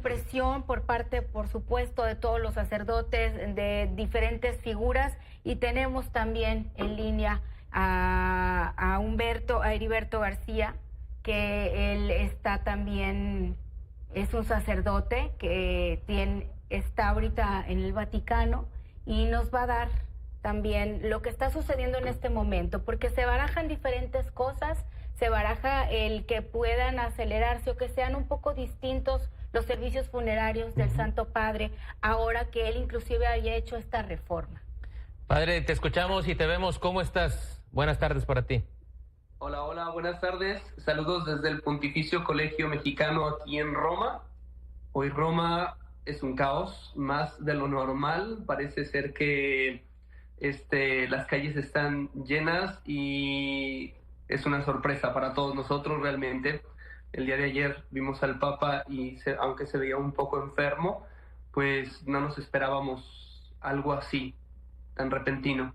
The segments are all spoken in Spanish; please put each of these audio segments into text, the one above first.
impresión por parte, por supuesto, de todos los sacerdotes, de diferentes figuras, y tenemos también en línea a Heriberto García, que él está también, es un sacerdote que está ahorita en el Vaticano y nos va a dar también lo que está sucediendo en este momento, porque se barajan diferentes cosas, se baraja el que puedan acelerarse o que sean un poco distintos los servicios funerarios del Santo Padre, ahora que él inclusive haya hecho esta reforma. Padre, te escuchamos y te vemos. ¿Cómo estás? Buenas tardes para ti. Hola, hola, buenas tardes. Saludos desde el Pontificio Colegio Mexicano aquí en Roma. Hoy Roma es un caos, más de lo normal. Parece ser que las calles están llenas y es una sorpresa para todos nosotros realmente. El día de ayer vimos al Papa y aunque se veía un poco enfermo, pues no nos esperábamos algo así, tan repentino.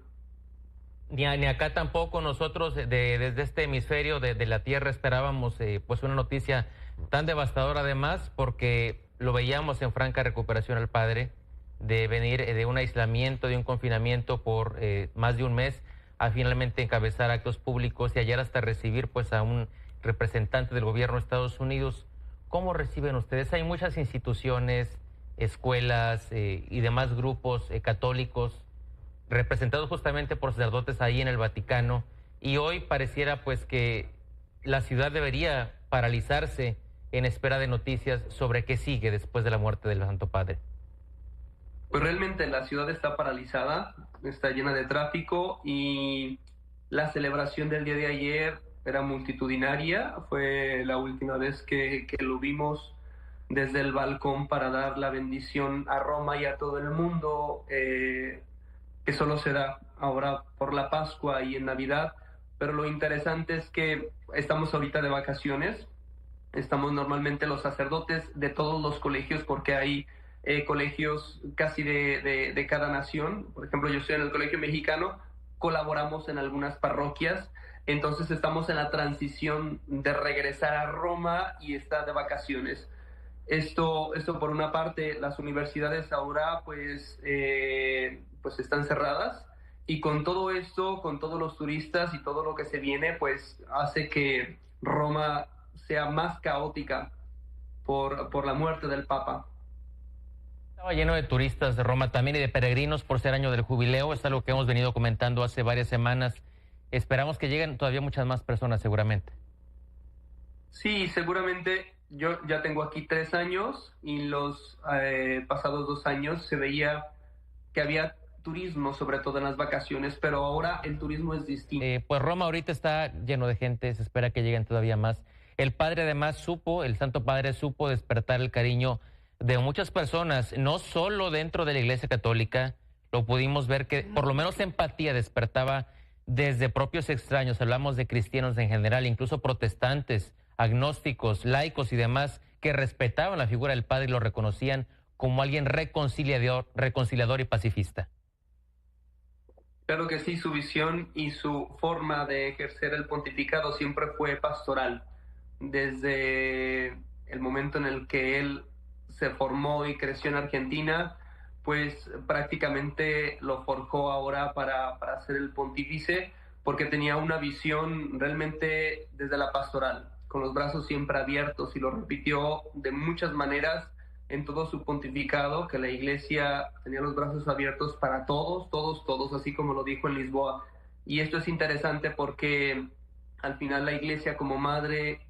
Ni acá tampoco nosotros desde este hemisferio de la Tierra esperábamos pues una noticia tan devastadora, además porque lo veíamos en franca recuperación al Padre, de venir de un aislamiento, de un confinamiento por más de un mes, a finalmente encabezar actos públicos y ayer hasta recibir pues a un representante del gobierno de Estados Unidos. ¿Cómo reciben ustedes? Hay muchas instituciones, escuelas y demás grupos católicos representados justamente por sacerdotes ahí en el Vaticano, y hoy pareciera pues que la ciudad debería paralizarse en espera de noticias sobre qué sigue después de la muerte del Santo Padre. Pues realmente la ciudad está paralizada, está llena de tráfico y la celebración del día de ayer era multitudinaria. Fue la última vez que lo vimos desde el balcón para dar la bendición a Roma y a todo el mundo, que solo se da ahora por la Pascua y en Navidad. Pero lo interesante es que estamos ahorita de vacaciones, estamos normalmente los sacerdotes de todos los colegios, porque hay colegios casi de cada nación. Por ejemplo, yo estoy en el Colegio Mexicano, colaboramos en algunas parroquias, entonces estamos en la transición de regresar a Roma y estar de vacaciones. Esto por una parte. Las universidades ahora pues están cerradas, y con todo esto, con todos los turistas y todo lo que se viene, pues hace que Roma sea más caótica por la muerte del Papa. Estaba lleno de turistas de Roma también y de peregrinos por ser año del jubileo. Es algo que hemos venido comentando hace varias semanas. Esperamos que lleguen todavía muchas más personas seguramente. Sí, seguramente. Yo ya tengo aquí 3 años y los pasados 2 años se veía que había turismo, sobre todo en las vacaciones, pero ahora el turismo es distinto. Pues Roma ahorita está lleno de gente, se espera que lleguen todavía más. El Padre además el Santo Padre supo despertar el cariño de muchas personas, no solo dentro de la Iglesia Católica. Lo pudimos ver que por lo menos empatía despertaba desde propios extraños. Hablamos de cristianos en general, incluso protestantes, agnósticos, laicos y demás, que respetaban la figura del Padre y lo reconocían como alguien reconciliador y pacifista. Claro que sí, su visión y su forma de ejercer el pontificado siempre fue pastoral. Desde el momento en el que él se formó y creció en Argentina, pues prácticamente lo forjó ahora para ser el pontífice, porque tenía una visión realmente desde la pastoral, con los brazos siempre abiertos, y lo repitió de muchas maneras en todo su pontificado, que la Iglesia tenía los brazos abiertos para todos, todos, todos, así como lo dijo en Lisboa. Y esto es interesante porque al final la Iglesia como madre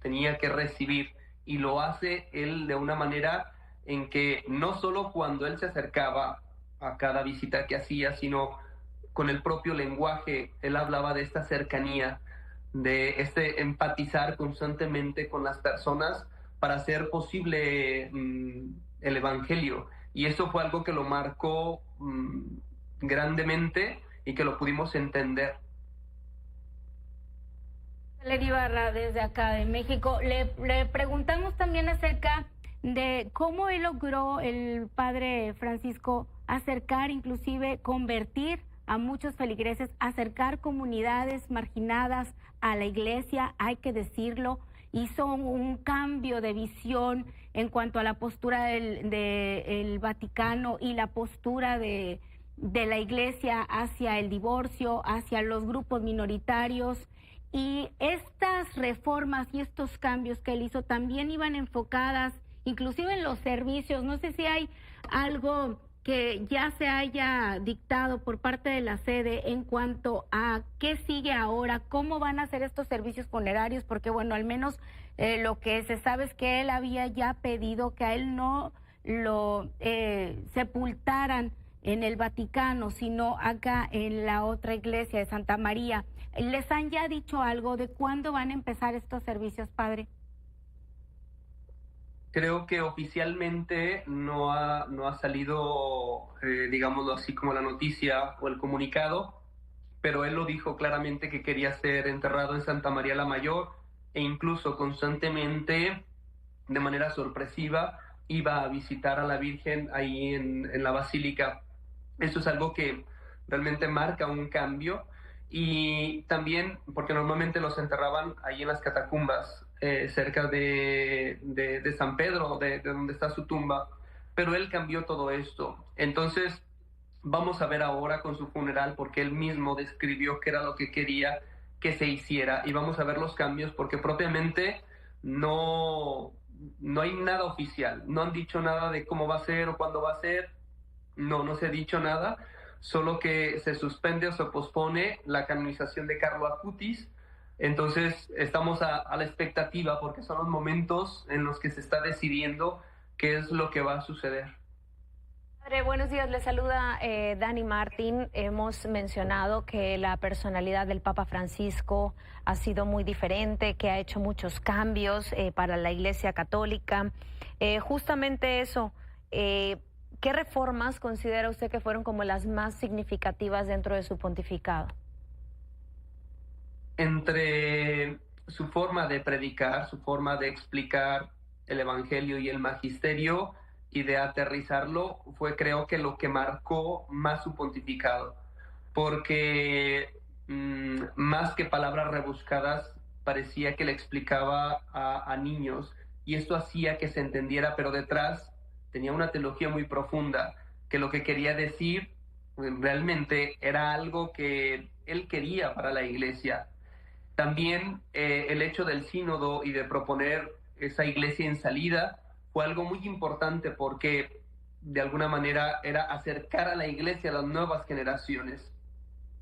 tenía que recibir, y lo hace él de una manera en que no solo cuando él se acercaba a cada visita que hacía, sino con el propio lenguaje. Él hablaba de esta cercanía, de empatizar constantemente con las personas para hacer posible el Evangelio. Y eso fue algo que lo marcó grandemente y que lo pudimos entender. Leri Barra, desde acá de México, le preguntamos también acerca de cómo él logró, el Padre Francisco, acercar, inclusive convertir a muchos feligreses, acercar comunidades marginadas a la Iglesia. Hay que decirlo, hizo un cambio de visión en cuanto a la postura del Vaticano y la postura de la Iglesia hacia el divorcio, hacia los grupos minoritarios. Y estas reformas y estos cambios que él hizo también iban enfocadas inclusive en los servicios. No sé si hay algo que ya se haya dictado por parte de la sede en cuanto a qué sigue ahora, cómo van a ser estos servicios funerarios, porque bueno, al menos lo que se sabe es que él había ya pedido que a él no lo sepultaran en el Vaticano, sino acá en la otra iglesia de Santa María. ¿Les han ya dicho algo de cuándo van a empezar estos servicios, padre? Creo que oficialmente no ha salido, digámoslo así, como la noticia o el comunicado, pero él lo dijo claramente que quería ser enterrado en Santa María la Mayor, e incluso constantemente, de manera sorpresiva, iba a visitar a la Virgen ahí en la Basílica. Eso es algo que realmente marca un cambio, y también porque normalmente los enterraban ahí en las catacumbas, cerca de San Pedro, de donde está su tumba, pero él cambió todo esto. Entonces vamos a ver ahora con su funeral, porque él mismo describió qué era lo que quería que se hiciera, y vamos a ver los cambios, porque propiamente no hay nada oficial, no han dicho nada de cómo va a ser o cuándo va a ser, no se ha dicho nada, solo que se suspende o se pospone la canonización de Carlo Acutis. Entonces estamos a la expectativa, porque son los momentos en los que se está decidiendo qué es lo que va a suceder. Padre, buenos días, le saluda Dani Martín. Hemos mencionado que la personalidad del Papa Francisco ha sido muy diferente, que ha hecho muchos cambios para la Iglesia Católica. Justamente eso, ¿qué reformas considera usted que fueron como las más significativas dentro de su pontificado? Entre su forma de predicar, su forma de explicar el Evangelio y el magisterio y de aterrizarlo, fue creo que lo que marcó más su pontificado, porque más que palabras rebuscadas, parecía que le explicaba a niños, y esto hacía que se entendiera, pero detrás tenía una teología muy profunda, que lo que quería decir realmente era algo que él quería para la Iglesia. También el hecho del sínodo y de proponer esa iglesia en salida fue algo muy importante, porque de alguna manera era acercar a la iglesia a las nuevas generaciones.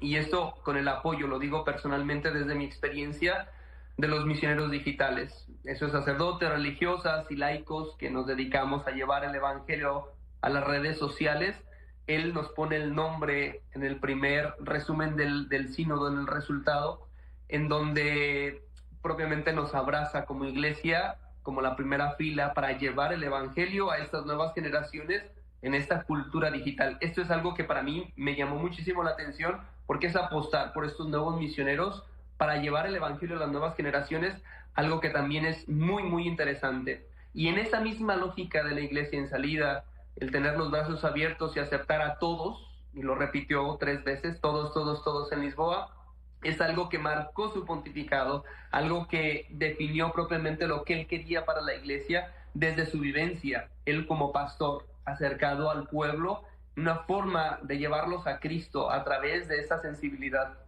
Y esto con el apoyo, lo digo personalmente desde mi experiencia, de los misioneros digitales, esos sacerdotes, religiosas y laicos que nos dedicamos a llevar el evangelio a las redes sociales. Él nos pone el nombre en el primer resumen del sínodo, en el resultado, en donde propiamente nos abraza como iglesia, como la primera fila, para llevar el evangelio a estas nuevas generaciones en esta cultura digital. Esto es algo que para mí me llamó muchísimo la atención, porque es apostar por estos nuevos misioneros para llevar el evangelio a las nuevas generaciones, algo que también es muy, muy interesante. Y en esa misma lógica de la iglesia en salida, el tener los brazos abiertos y aceptar a todos, y lo repitió 3 veces, todos, todos, todos en Lisboa, es algo que marcó su pontificado, algo que definió propiamente lo que él quería para la iglesia desde su vivencia, él como pastor acercado al pueblo, una forma de llevarlos a Cristo a través de esa sensibilidad.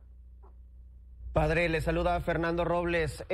Padre, le saluda Fernando Robles.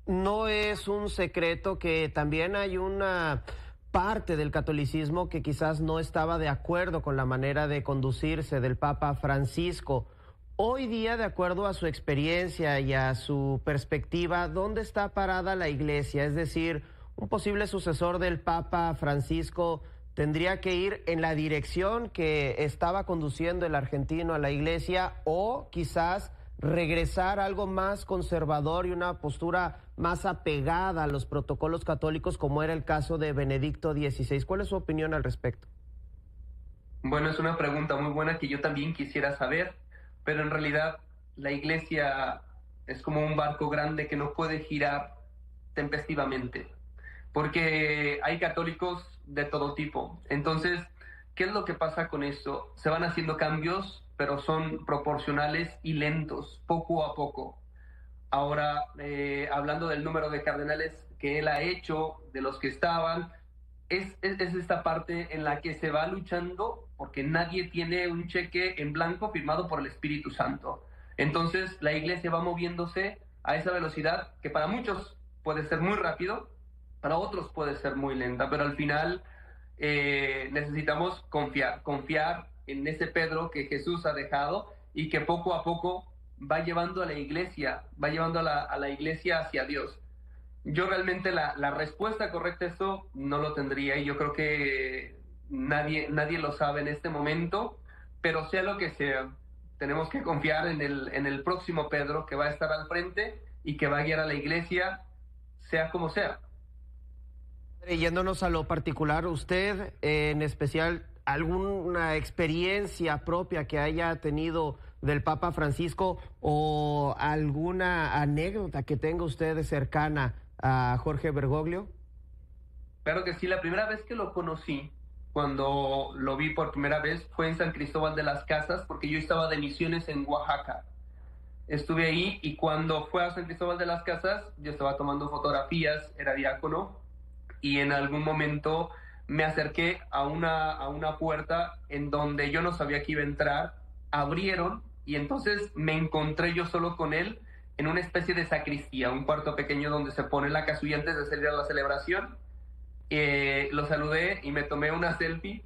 No es un secreto que también hay una parte del catolicismo que quizás no estaba de acuerdo con la manera de conducirse del Papa Francisco. Hoy día, de acuerdo a su experiencia y a su perspectiva, ¿dónde está parada la Iglesia? Es decir, un posible sucesor del Papa Francisco tendría que ir en la dirección que estaba conduciendo el argentino a la Iglesia, o quizás regresar a algo más conservador y una postura más apegada a los protocolos católicos, como era el caso de Benedicto XVI. ¿Cuál es su opinión al respecto? Bueno, es una pregunta muy buena que yo también quisiera saber, pero en realidad la iglesia es como un barco grande que no puede girar tempestivamente, porque hay católicos de todo tipo. Entonces, ¿qué es lo que pasa con esto? Se van haciendo cambios, pero son proporcionales y lentos, poco a poco. Ahora, hablando del número de cardenales que él ha hecho, de los que estaban. Es esta parte en la que se va luchando, porque nadie tiene un cheque en blanco firmado por el Espíritu Santo. Entonces la iglesia va moviéndose a esa velocidad que para muchos puede ser muy rápido, para otros puede ser muy lenta, pero al final necesitamos confiar en ese Pedro que Jesús ha dejado y que poco a poco va llevando a la iglesia, va llevando a la iglesia hacia Dios. Yo realmente la respuesta correcta a esto no lo tendría, y yo creo que nadie lo sabe en este momento, pero sea lo que sea, tenemos que confiar en el próximo Pedro que va a estar al frente y que va a guiar a la iglesia, sea como sea. Yéndonos a lo particular, usted en especial, ¿alguna experiencia propia que haya tenido del Papa Francisco o alguna anécdota que tenga usted cercana a Jorge Bergoglio? Claro que sí, la primera vez que lo conocí, cuando lo vi por primera vez, fue en San Cristóbal de las Casas, porque yo estaba de misiones en Oaxaca. Estuve ahí y cuando fue a San Cristóbal de las Casas, yo estaba tomando fotografías, era diácono, y en algún momento me acerqué a una puerta en donde yo no sabía que iba a entrar, abrieron y entonces me encontré yo solo con él en una especie de sacristía, un cuarto pequeño donde se pone la casulla antes de salir a la celebración. Lo saludé y me tomé una selfie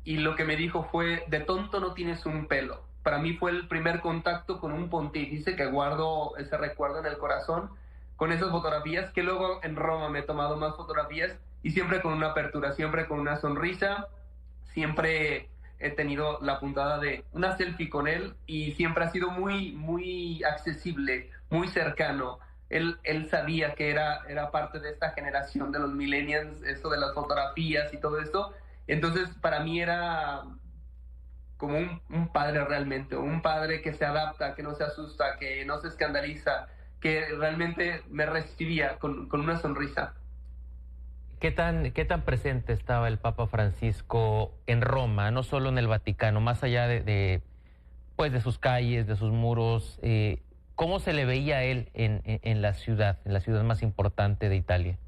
y lo que me dijo fue: de tonto no tienes un pelo. Para mí fue el primer contacto con un pontífice, que guardo ese recuerdo en el corazón, con esas fotografías, que luego en Roma me he tomado más fotografías y siempre con una apertura, siempre con una sonrisa, siempre he tenido la puntada de una selfie con él y siempre ha sido muy accesible, muy cercano. Él sabía que era parte de esta generación de los millennials, esto de las fotografías y todo esto. Entonces para mí era como un padre realmente, un padre que se adapta, que no se asusta, que no se escandaliza, que realmente me recibía con una sonrisa. ¿Qué tan presente estaba el Papa Francisco en Roma, no solo en el Vaticano, más allá de sus calles, de sus muros? ¿Cómo se le veía a él en la ciudad más importante de Italia?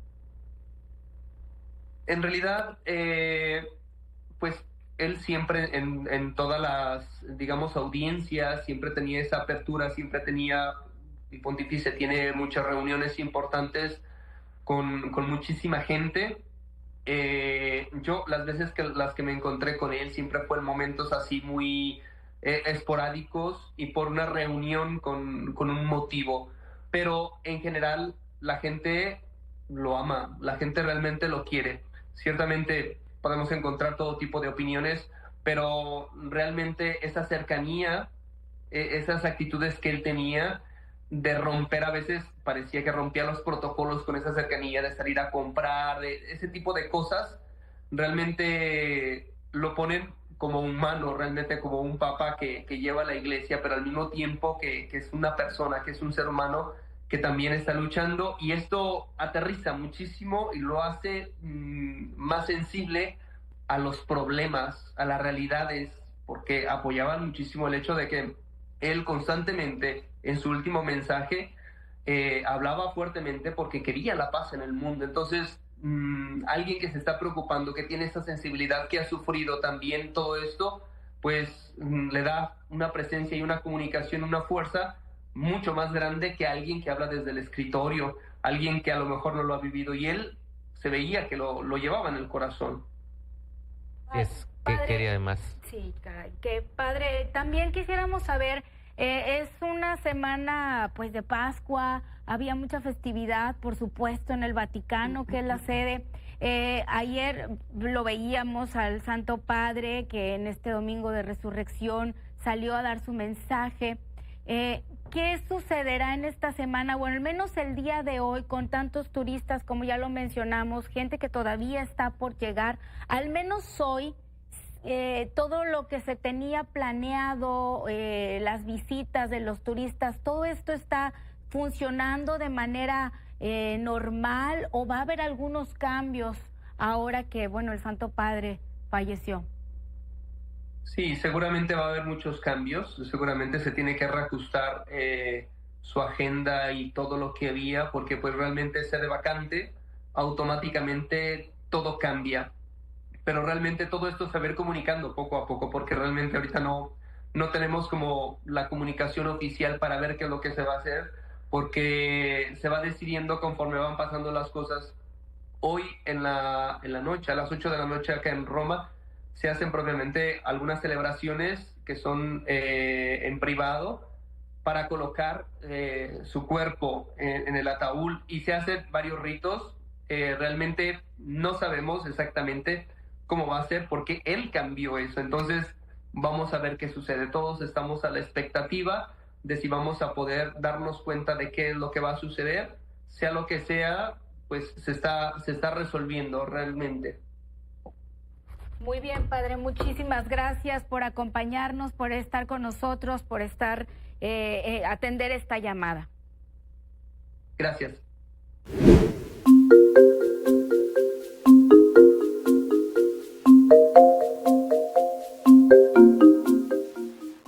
En realidad, pues él siempre en todas las, digamos, audiencias, siempre tenía esa apertura, siempre tenía, el pontífice tiene muchas reuniones importantes con muchísima gente. Yo las veces las que me encontré con él siempre fue en momentos así muy esporádicos y por una reunión con un motivo, pero en general la gente lo ama, la gente realmente lo quiere. Ciertamente podemos encontrar todo tipo de opiniones, pero realmente esa cercanía, esas actitudes que él tenía de romper, a veces parecía que rompía los protocolos con esa cercanía, de salir a comprar, de ese tipo de cosas, realmente lo ponen como humano, realmente como un papa que lleva a la iglesia, pero al mismo tiempo que es una persona, que es un ser humano que también está luchando, y esto aterriza muchísimo y lo hace más sensible a los problemas, a las realidades, porque apoyaban muchísimo el hecho de que él constantemente en su último mensaje hablaba fuertemente porque quería la paz en el mundo. Entonces alguien que se está preocupando, que tiene esa sensibilidad, que ha sufrido también todo esto, pues le da una presencia y una comunicación, una fuerza mucho más grande que alguien que habla desde el escritorio, alguien que a lo mejor no lo ha vivido, y él se veía que lo llevaba en el corazón. Es que quería además. Sí, caray, qué padre. También quisiéramos saber, es una semana pues de Pascua, había mucha festividad, por supuesto, en el Vaticano, que es la sede. Ayer lo veíamos al Santo Padre, que en este domingo de resurrección salió a dar su mensaje. ¿Qué sucederá en esta semana? Bueno, al menos el día de hoy, con tantos turistas, como ya lo mencionamos, gente que todavía está por llegar, al menos hoy, todo lo que se tenía planeado, las visitas de los turistas, ¿todo esto está funcionando de manera normal o va a haber algunos cambios ahora que, bueno, el Santo Padre falleció? Sí, seguramente va a haber muchos cambios, seguramente se tiene que reajustar su agenda y todo lo que había, porque pues realmente sede vacante, automáticamente todo cambia. Pero realmente todo esto se va a ir comunicando poco a poco, porque realmente ahorita no tenemos como la comunicación oficial para ver qué es lo que se va a hacer, porque se va decidiendo conforme van pasando las cosas. Hoy en la noche, a las 8 de la noche acá en Roma, se hacen propiamente algunas celebraciones que son en privado para colocar su cuerpo en el ataúd, y se hacen varios ritos. Realmente no sabemos exactamente cómo va a ser porque él cambió eso. Entonces vamos a ver qué sucede. Todos estamos a la expectativa de si vamos a poder darnos cuenta de qué es lo que va a suceder. Sea lo que sea, pues se está resolviendo realmente. Muy bien, padre, muchísimas gracias por acompañarnos, por estar con nosotros, por atender esta llamada. Gracias.